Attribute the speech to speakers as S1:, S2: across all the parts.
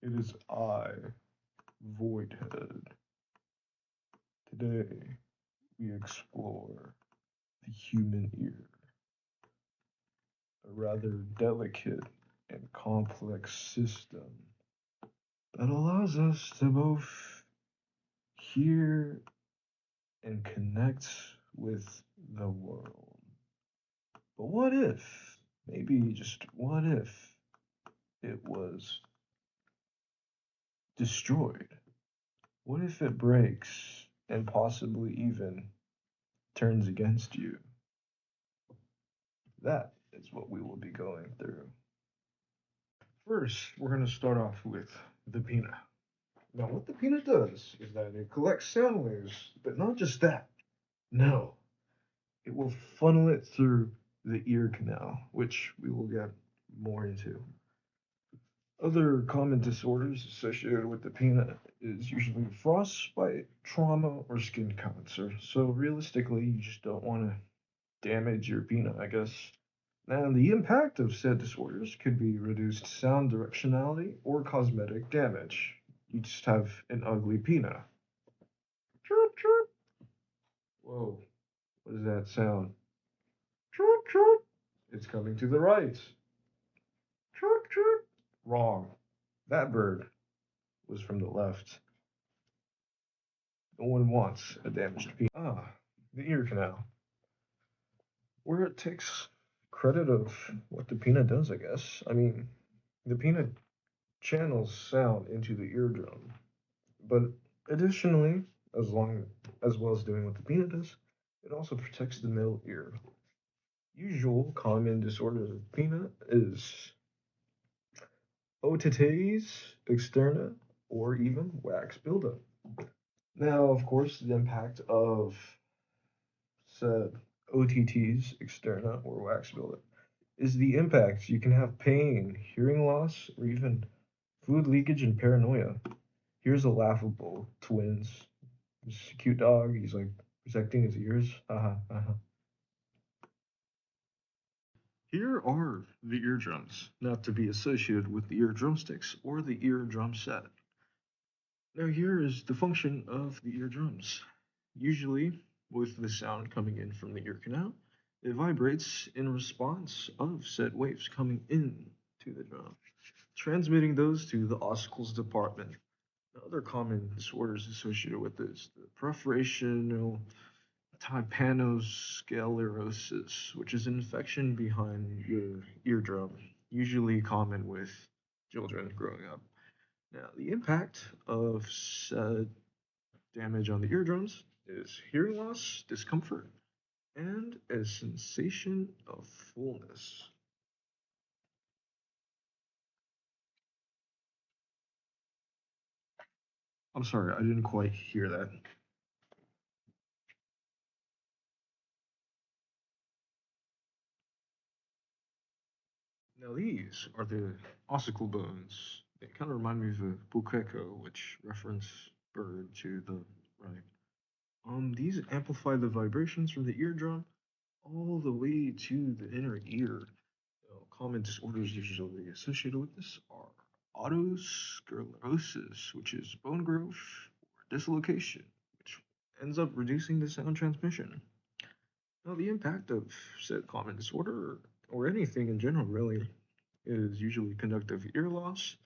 S1: It is I, Voidhead. Today, we explore the human ear, a rather delicate and complex system that allows us to both hear and connect with the world. But what if, maybe just what if, it was destroyed? What if it breaks and possibly even turns against you? That is what we will be going through. First, we're going to start off with the peanut. Now, what the peanut does is that it collects sound waves, but not just that. No, it will funnel it through the ear canal, which we will get more into. Other common disorders associated with the peanut is usually frostbite, trauma, or skin cancer. So realistically, you just don't want to damage your peanut, I guess. Now, the impact of said disorders could be reduced sound directionality or cosmetic damage. You just have an ugly peanut. Chirp, chirp. Whoa, what is that sound? Chirp, chirp. It's coming to the right. Chirp, chirp. Wrong. That bird was from the left. No one wants a damaged peanut. Ah, the ear canal. Where it takes credit of what the peanut does, I guess. I mean, the peanut channels sound into the eardrum. But additionally, as well as doing what the peanut does, it also protects the middle ear. Usual common disorders of the peanut is otitis externa or even wax buildup. Now, of course, the impact of said OTTs externa or wax buildup is the impact. You can have pain, hearing loss, or even food leakage and paranoia. Here's a laughable twins. This cute dog. He's like protecting his ears. Haha, haha. Here are the eardrums, not to be associated with the ear drumsticks or the eardrum set. Now, here is the function of the eardrums. Usually, with the sound coming in from the ear canal, it vibrates in response of said waves coming in to the drum, transmitting those to the ossicles department. Other common disorders associated with this, the perforational trypanosclerosis, which is an infection behind your eardrum, usually common with children growing up. Now, the impact of said damage on the eardrums is hearing loss, discomfort, and a sensation of fullness. I'm sorry, I didn't quite hear that. Now, these are the ossicle bones. They kind of remind me of a bukeko, which reference bird to the right. These amplify the vibrations from the eardrum all the way to the inner ear. Common disorders usually associated with this are otosclerosis, which is bone growth, or dislocation, which ends up reducing the sound transmission. Now, the impact of said common disorder, or anything in general really, is usually conductive ear loss,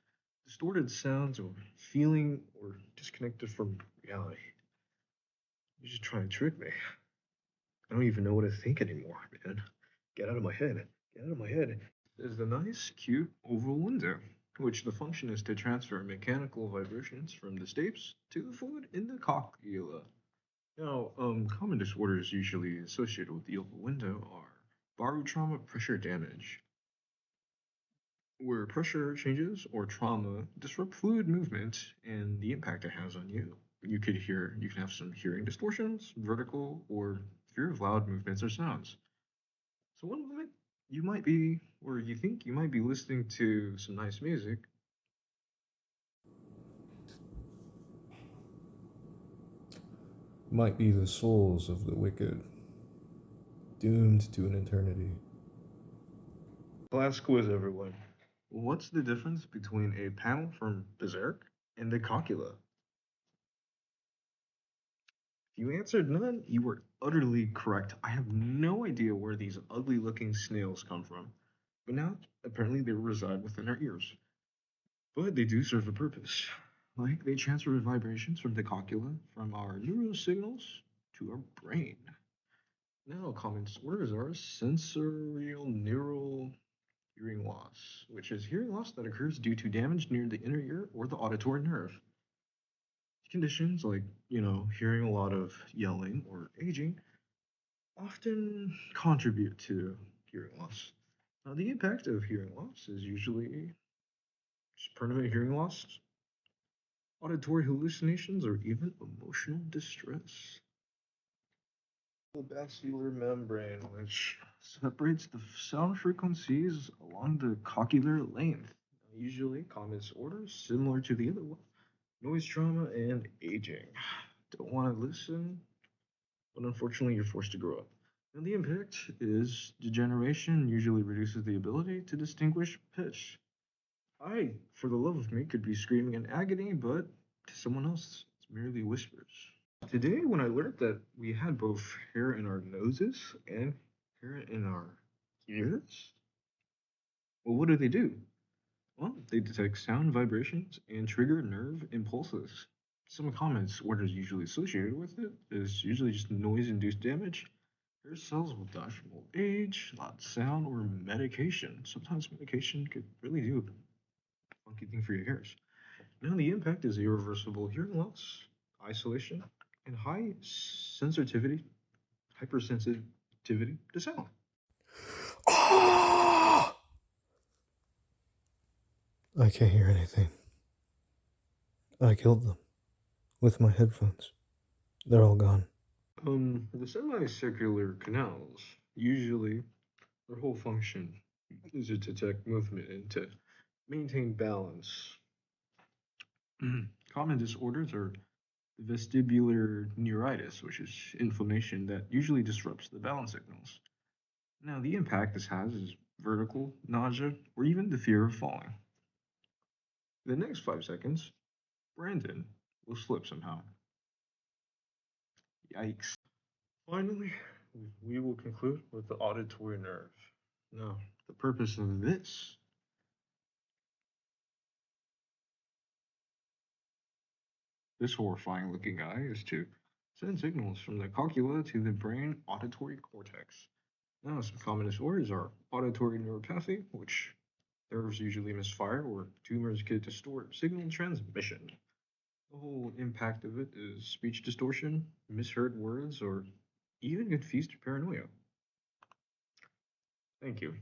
S1: distorted sounds, or feeling or disconnected from reality. You just try and trick me. I don't even know what to think anymore, man. Get out of my head. Get out of my head. Is the nice, cute oval window, which the function is to transfer mechanical vibrations from the stapes to the fluid in the cochlea. Now, common disorders usually associated with the oval window are barotrauma pressure damage, where pressure changes or trauma disrupt fluid movement and the impact it has on you. You can have some hearing distortions, vertical, or fear of loud movements or sounds. So one moment you might be, or you think you might be listening to some nice music. Might be the souls of the wicked, doomed to an eternity. Class quiz, everyone. What's the difference between a panel from Berserk and the cocula? If you answered none, you were utterly correct. I have no idea where these ugly looking snails come from, but now apparently they reside within our ears. But they do serve a purpose. Like they transfer vibrations from the cocula from our neural signals to our brain. Now, common disorders are sensorial neural hearing loss, which is hearing loss that occurs due to damage near the inner ear or the auditory nerve. Conditions like, hearing a lot of yelling or aging often contribute to hearing loss. Now, the impact of hearing loss is usually just permanent hearing loss, auditory hallucinations, or even emotional distress. The basilar membrane, which separates the sound frequencies along the coccygeal length, usually common disorders similar to the other one, noise trauma and aging. Don't want to listen, but unfortunately you're forced to grow up. And the impact is degeneration usually reduces the ability to distinguish pitch. I, for the love of me, could be screaming in agony, but to someone else, it's merely whispers. Today, when I learned that we had both hair in our noses and hair in our ears, well, what do? Well, they detect sound vibrations and trigger nerve impulses. Some common disorders usually associated with it is usually just noise-induced damage. Hair cells will die from old age, loud sound, or medication. Sometimes medication could really do a funky thing for your hairs. Now, the impact is irreversible hearing loss, isolation, and high sensitivity, hypersensitivity to sound.
S2: Ah! I can't hear anything. I killed them with my headphones. They're all gone.
S1: The semicircular canals, usually their whole function is to detect movement and to maintain balance. Common disorders are vestibular neuritis, which is inflammation that usually disrupts the balance signals. Now, the impact this has is vertical, nausea, or even the fear of falling. In the next 5 seconds, Brandon will slip somehow. Yikes. Finally, we will conclude with the auditory nerve. Now, the purpose of this horrifying looking guy is to send signals from the cochlea to the brain auditory cortex. Now, some common disorders are auditory neuropathy, which nerves usually misfire or tumors could distort signal transmission. The whole impact of it is speech distortion, misheard words, or even confused paranoia. Thank you.